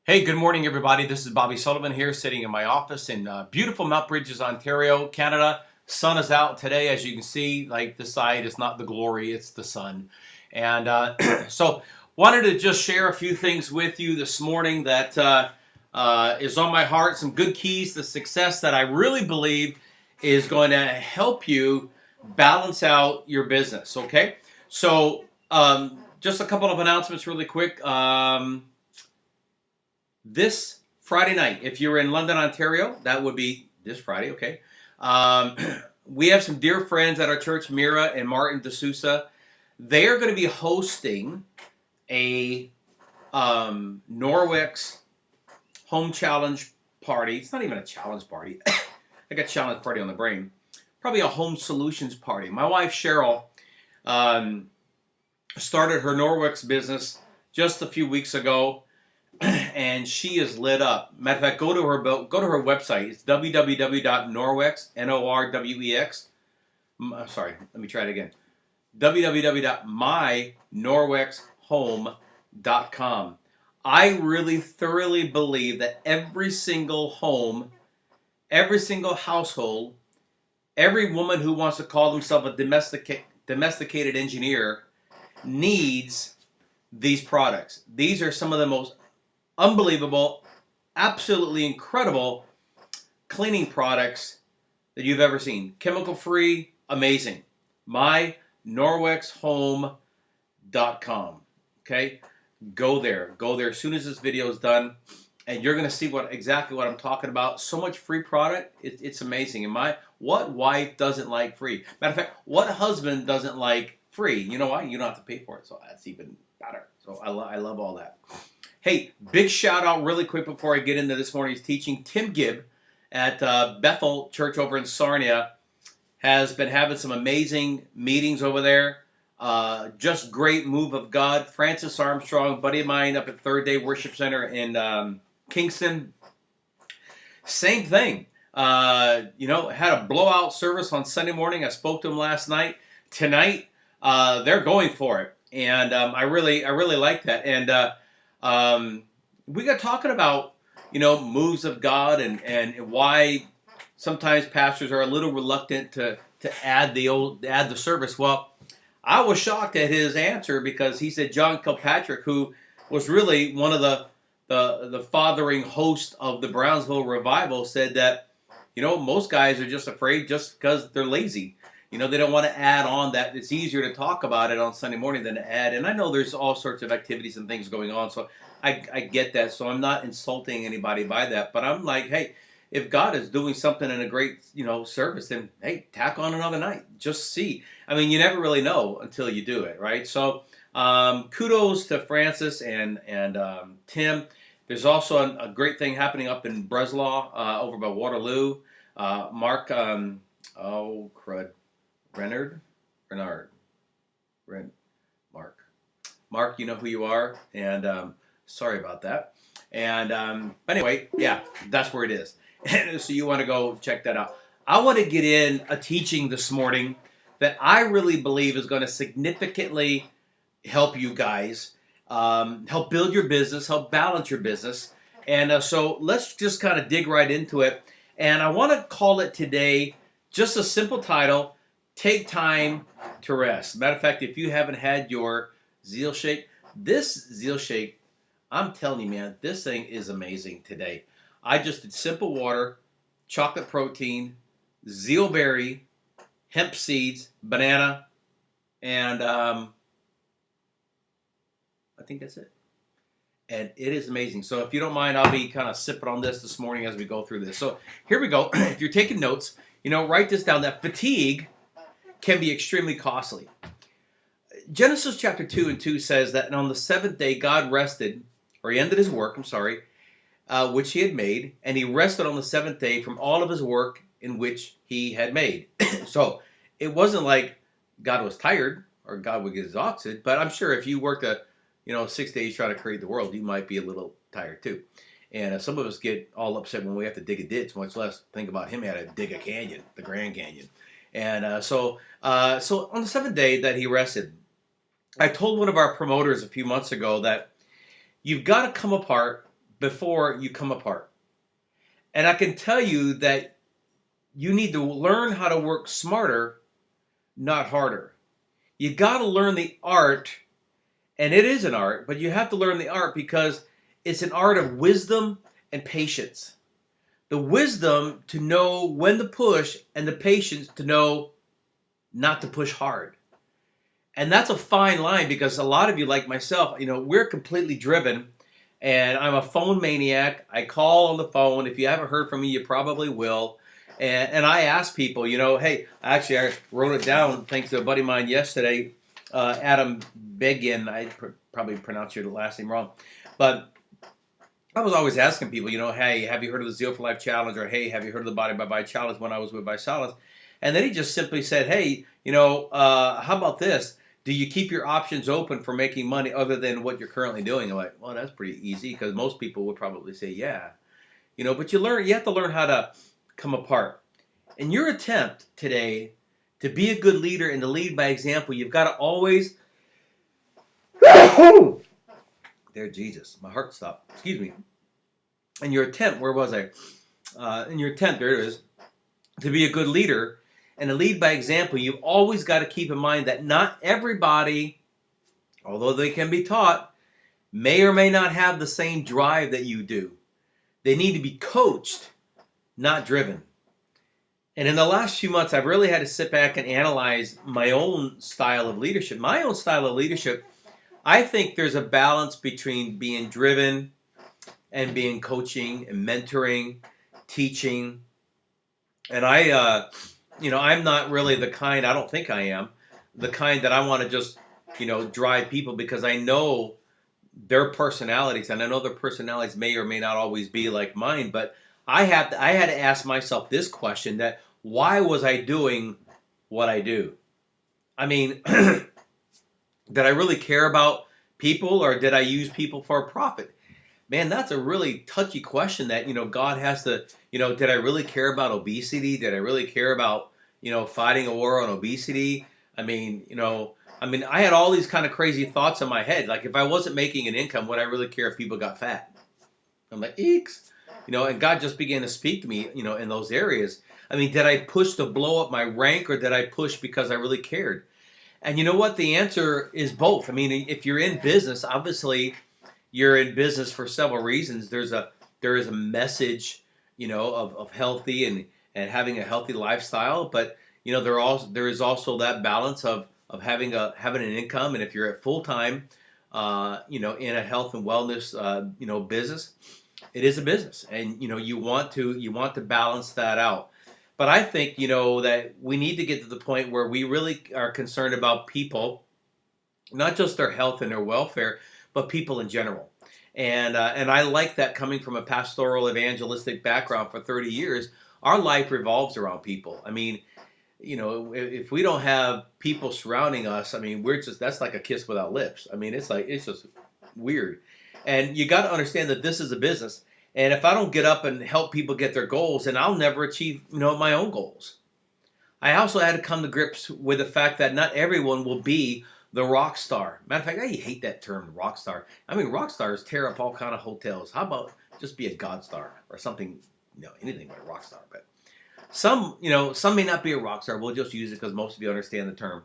Hey, good morning, everybody. This is Bobby Sullivan here, sitting in my office in beautiful Mount Bridges, Ontario, Canada. Sun is out today, as you can see. Like the side is not the glory; it's the sun. And so, wanted to just share a few things with you this morning that is on my heart. Some good keys to success that I really believe is going to help you balance out your business. Okay, so just a couple of announcements, really quick. This Friday night, if you're in London, Ontario, that would be this Friday, okay? Um, we have some dear friends at our church, Mira and Martin D'Souza. They are going to be hosting a Norwex home challenge party. It's not even a challenge party. I got challenge party on the brain. Probably a home solutions party. My wife, Cheryl, um, started her Norwex business just a few weeks ago, and she is lit up. Matter of fact, go to her website. It's www.norwex, Norwex. Sorry, let me try it again. www.mynorwexhome.com. I really thoroughly believe that every single home, every single household, every woman who wants to call themselves a domesticated engineer needs these products. These are some of the most unbelievable, absolutely incredible cleaning products that you've ever seen. Chemical free, amazing. MyNorwexHome.com. Okay? Go there. Go there as soon as this video is done, and you're going to see exactly what I'm talking about. So much free product. It's amazing. And what wife doesn't like free? Matter of fact, what husband doesn't like free? You know why? You don't have to pay for it. So that's even better. So I love all that. Hey, big shout out really quick before I get into this morning's teaching. Tim Gibb at Bethel Church over in Sarnia has been having some amazing meetings over there. Just great move of God. Francis Armstrong, buddy of mine up at Third Day Worship Center in Kingston. Same thing. Had a blowout service on Sunday morning. I spoke to him last night. Tonight, they're going for it. And I really like that. And we got talking about, moves of God and why sometimes pastors are a little reluctant to add the service. Well, I was shocked at his answer because he said John Kilpatrick, who was really one of the fathering host of the Brownsville revival, said that, most guys are just afraid just because they're lazy. They don't want to add on that. It's easier to talk about it on Sunday morning than to add. And I know there's all sorts of activities and things going on, so I get that. So I'm not insulting anybody by that. But I'm like, hey, if God is doing something in a great, service, then, hey, tack on another night. Just see. I mean, you never really know until you do it, right? So kudos to Francis and Tim. There's also a great thing happening up in Breslau over by Waterloo. Mark, crud. Renard, Mark, you know who you are, and sorry about that. And anyway, yeah, that's where it is. And so you want to go check that out. I want to get in a teaching this morning that I really believe is going to significantly help you guys, help build your business, help balance your business. And so let's just kind of dig right into it. And I want to call it today just a simple title: Take time to rest. Matter of fact, if you haven't had your Zeal Shake, this Zeal Shake, I'm telling you, man, this thing is amazing today. I just did simple water, chocolate protein, zeal berry, hemp seeds, banana, and I think that's it. And it is amazing. So if you don't mind, I'll be kind of sipping on this morning as we go through this. So here we go. If you're taking notes, write this down. That fatigue can be extremely costly. Genesis chapter 2 and 2 says that on the seventh day God rested, or he ended his work, which he had made, and he rested on the seventh day from all of his work in which he had made. So it wasn't like God was tired or God would get exhausted, but I'm sure if you worked 6 days trying to create the world, you might be a little tired too. And some of us get all upset when we have to dig a ditch, much less think about him had to dig a canyon, the Grand Canyon. And so on the seventh day that he rested, I told one of our promoters a few months ago that you've got to come apart before you come apart. And I can tell you that you need to learn how to work smarter, not harder. You got to learn the art, and it is an art, but you have to learn the art because it's an art of wisdom and patience. The wisdom to know when to push, and the patience to know not to push hard. And that's a fine line because a lot of you, like myself, we're completely driven, and I'm a phone maniac. I call on the phone. If you haven't heard from me, you probably will. And I ask people, hey, actually, I wrote it down thanks to a buddy of mine yesterday, Adam Begin. I probably pronounced your last name wrong. But I was always asking people, hey, have you heard of the Zeal for Life Challenge? Or, hey, have you heard of the Body by Body Challenge when I was with ViSalus? And then he just simply said, hey, how about this? Do you keep your options open for making money other than what you're currently doing? I'm like, well, that's pretty easy because most people would probably say, yeah. But you have to learn how to come apart. In your attempt today to be a good leader and to lead by example, you've got to always... There, Jesus, my heart stopped. Excuse me. In your attempt, where was I? In your attempt, there it is, to be a good leader and to lead by example, you've always got to keep in mind that not everybody, although they can be taught, may or may not have the same drive that you do. They need to be coached, not driven. And in the last few months, I've really had to sit back and analyze my own style of leadership. My own style of leadership, I think there's a balance between being driven and being coaching and mentoring, teaching. And I'm not really the kind, I don't think I am, the kind that I want to just, drive people because I know their personalities, and I know their personalities may or may not always be like mine, but I had to ask myself this question: that why was I doing what I do? I mean, did I really care about people, or did I use people for a profit? Man, that's a really touchy question that, God has to, did I really care about obesity? Did I really care about, fighting a war on obesity? I mean, I had all these kind of crazy thoughts in my head. Like, if I wasn't making an income, would I really care if people got fat? I'm like, eeks. And God just began to speak to me, in those areas. I mean, did I push to blow up my rank, or did I push because I really cared? And you know what? The answer is both. I mean, if you're in business, obviously you're in business for several reasons. There is a message, of healthy and having a healthy lifestyle. But, there is also that balance of having an income. And if you're at full time, in a health and wellness, business, it is a business, and you want to balance that out. But I think that we need to get to the point where we really are concerned about people, not just their health and their welfare, but people in general. And I like that coming from a pastoral evangelistic background for 30 years. Our life revolves around people. I mean, if we don't have people surrounding us, I mean, that's like a kiss without lips. I mean, it's just weird. And you got to understand that this is a business. And if I don't get up and help people get their goals, then I'll never achieve, my own goals. I also had to come to grips with the fact that not everyone will be the rock star. Matter of fact, I hate that term, rock star. I mean, rock stars tear up all kind of hotels. How about just be a God star or something, anything but a rock star. But some may not be a rock star. We'll just use it because most of you understand the term.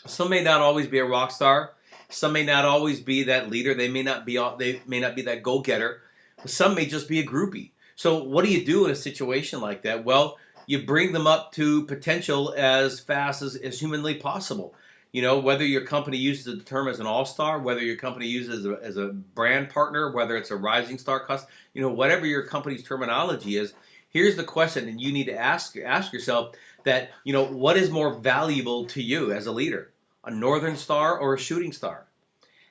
Some may not always be a rock star. Some may not always be that leader. They may not be that go-getter. Some may just be a groupie. So what do you do in a situation like that? Well, you bring them up to potential as fast as humanly possible. Whether your company uses the term as an all-star, whether your company uses as a brand partner, whether it's a rising star customer, whatever your company's terminology is, here's the question, and you need to ask yourself that, what is more valuable to you as a leader, a northern star or a shooting star?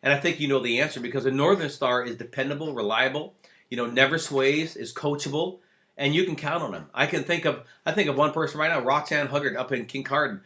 And I think you know the answer, because a northern star is dependable, reliable, never sways, is coachable, and you can count on them. I think of one person right now, Roxanne Huggard up in Kincardine.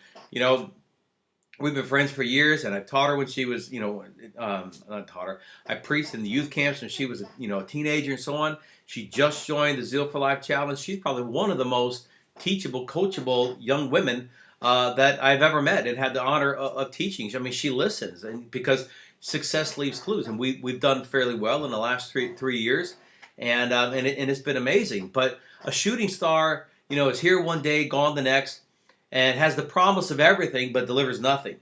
We've been friends for years, and I taught her when she was, not taught her. I preached in the youth camps when she was, a teenager and so on. She just joined the Zeal for Life Challenge. She's probably one of the most teachable, coachable young women that I've ever met and had the honor of teaching. I mean, she listens, and because success leaves clues, and we've done fairly well in the last three years. and it's been amazing. But a shooting star, is here one day, gone the next, and has the promise of everything, but delivers nothing.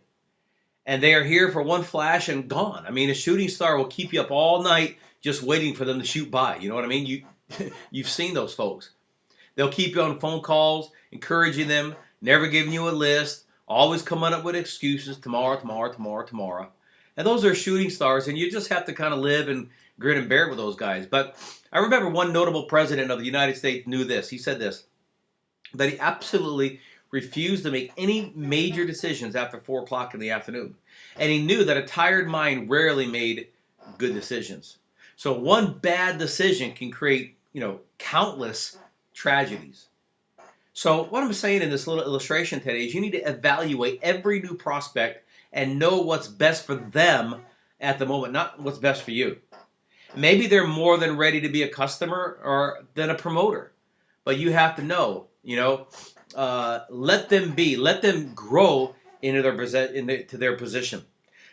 And they are here for one flash and gone. I mean, a shooting star will keep you up all night just waiting for them to shoot by. You know what I mean? You've seen those folks. They'll keep you on phone calls, encouraging them, never giving you a list, always coming up with excuses, tomorrow, tomorrow, tomorrow, tomorrow. And those are shooting stars, and you just have to kind of live and grin and bear it with those guys. But I remember one notable president of the United States knew this. He said this, that he absolutely refused to make any major decisions after 4 o'clock in the afternoon. And he knew that a tired mind rarely made good decisions. So one bad decision can create, countless tragedies. So what I'm saying in this little illustration today is you need to evaluate every new prospect and know what's best for them at the moment, not what's best for you. Maybe they're more than ready to be a customer or than a promoter, but you have to know, let them be, let them grow into their position.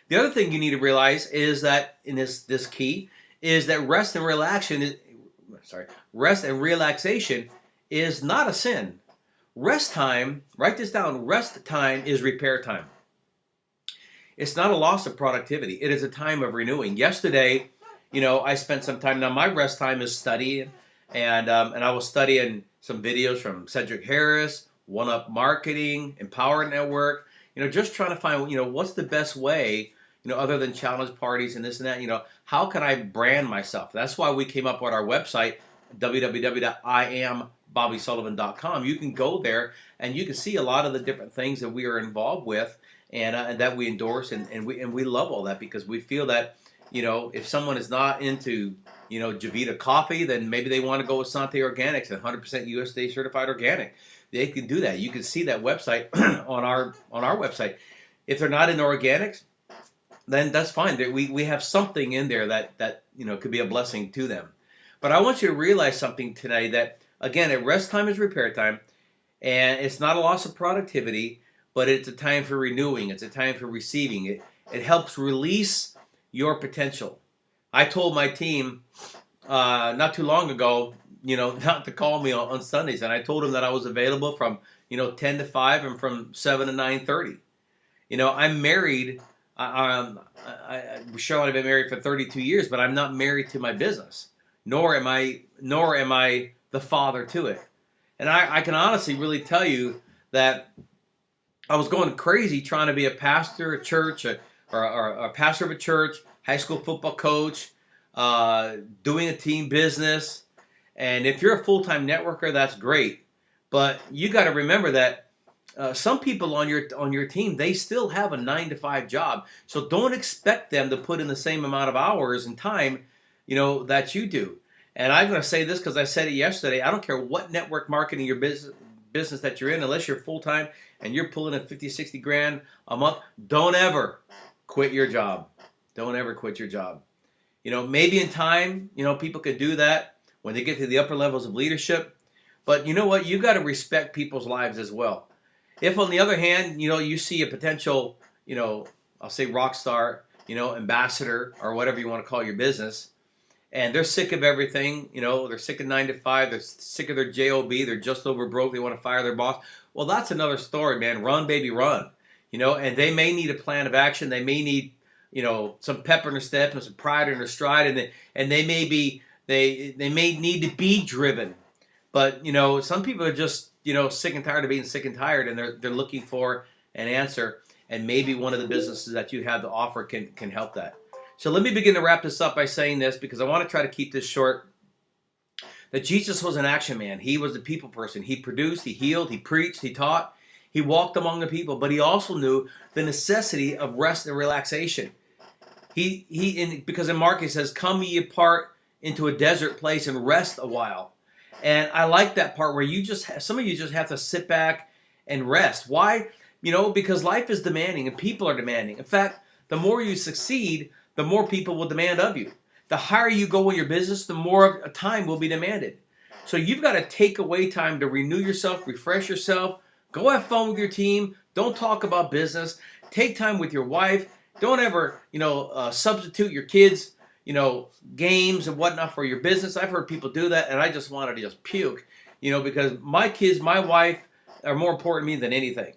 The other thing you need to realize is that in this key is that rest and relaxation is not a sin. Rest time, write this down, rest time is repair time. It's not a loss of productivity. It is a time of renewing. Yesterday, I spent some time, now my rest time is studying, and I was studying some videos from Cedric Harris, One Up Marketing, Empower Network, just trying to find, what's the best way, other than challenge parties and this and that, how can I brand myself? That's why we came up with our website, www.iambobbysullivan.com. You can go there and you can see a lot of the different things that we are involved with and that we endorse, and we love all that because we feel that, if someone is not into, Javita coffee, then maybe they want to go with Sante Organics, 100% USDA certified organic. They can do that. You can see that website on our website. If they're not into organics, then that's fine. We have something in there that could be a blessing to them. But I want you to realize something today, that again, rest time is repair time, and it's not a loss of productivity, but it's a time for renewing. It's a time for receiving. It helps release your potential. I told my team not too long ago, not to call me on Sundays, and I told them that I was available from 10 to 5 and from 7 to 9:30. I'm married. Charlotte, I've been married for 32 years, but I'm not married to my business, nor am I the father to it. And I can honestly really tell you that I was going crazy trying to be a pastor, a church, or a pastor of a church, high school football coach, doing a team business. And if you're a full-time networker, that's great. But you got to remember that some people on your team, they still have a 9-to-5 job. So don't expect them to put in the same amount of hours and time, that you do. And I'm going to say this because I said it yesterday. I don't care what network marketing your business that you're in, unless you're full-time and you're pulling in 50, 60 grand a month, don't ever quit your job. Don't ever quit your job. Maybe in time, people could do that when they get to the upper levels of leadership. But you know what? You got to respect people's lives as well. If, on the other hand, you see a potential, I'll say rock star, ambassador, or whatever you want to call your business, and they're sick of everything, they're sick of 9 to 5, they're sick of their job, they're just over broke, they want to fire their boss. Well, that's another story, man. Run, baby, run. And they may need a plan of action. They may need, some pep in their step and some pride in their stride, and they may need to be driven. But some people are just sick and tired of being sick and tired, and they're looking for an answer. And maybe one of the businesses that you have to offer can help that. So let me begin to wrap this up by saying this, because I want to try to keep this short. That Jesus was an action man. He was a people person. He produced, he healed, he preached, he taught, he walked among the people. But he also knew the necessity of rest and relaxation. Because in Mark he says, "Come ye apart into a desert place and rest a while." And I like that part where some of you just have to sit back and rest. Why? Because life is demanding and people are demanding. In fact, the more you succeed, the more people will demand of you. The higher you go in your business, the more time will be demanded. So you've got to take away time to renew yourself, refresh yourself, go have fun with your team. Don't talk about business. Take time with your wife. Don't ever, substitute your kids, games and whatnot for your business. I've heard people do that, and I just wanted to just puke, because my kids, my wife are more important to me than anything.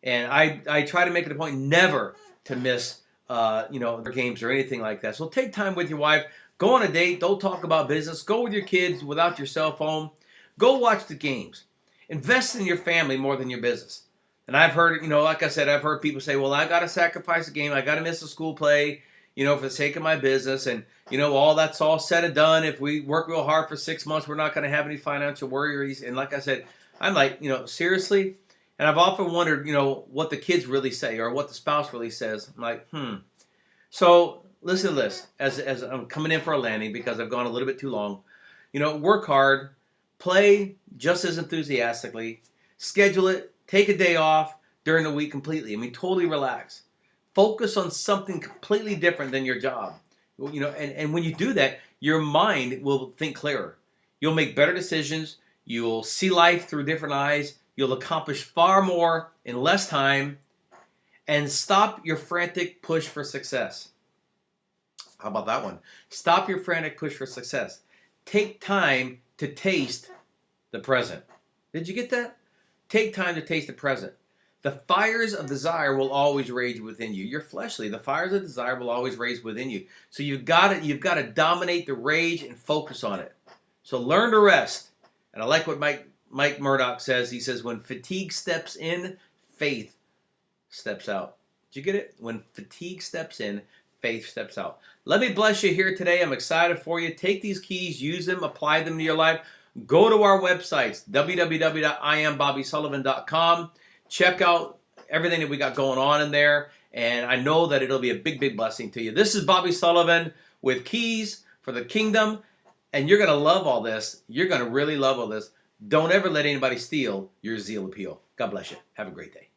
And I try to make it a point never to miss, their games or anything like that. So take time with your wife. Go on a date. Don't talk about business. Go with your kids without your cell phone. Go watch the games. Invest in your family more than your business. And I've heard, like I said, I've heard people say, well, I got to sacrifice a game. I got to miss a school play, for the sake of my business. And, all that's all said and done. If we work real hard for 6 months, we're not going to have any financial worries. And like I said, I'm like, seriously? And I've often wondered, what the kids really say or what the spouse really says. I'm like, So listen to this as I'm coming in for a landing because I've gone a little bit too long. Work hard, play just as enthusiastically, schedule it, take a day off during the week completely. Totally relax. Focus on something completely different than your job. And when you do that, your mind will think clearer. You'll make better decisions. You'll see life through different eyes. You'll accomplish far more in less time. And stop your frantic push for success. How about that one? Stop your frantic push for success. Take time to taste the present. Did you get that? Take time to taste the present. The fires of desire will always rage within you. You're fleshly. The fires of desire will always rage within you. So you've got to dominate the rage and focus on it. So learn to rest. And I like what Mike Murdock says. He says, when fatigue steps in, faith steps out. Did you get it? When fatigue steps in, faith steps out. Let me bless you here today. I'm excited for you. Take these keys, use them, apply them to your life. Go to our websites, www.IamBobbySullivan.com. Check out everything that we got going on in there. And I know that it'll be a big, big blessing to you. This is Bobby Sullivan with Keys for the Kingdom. And you're going to love all this. You're going to really love all this. Don't ever let anybody steal your zeal appeal. God bless you. Have a great day.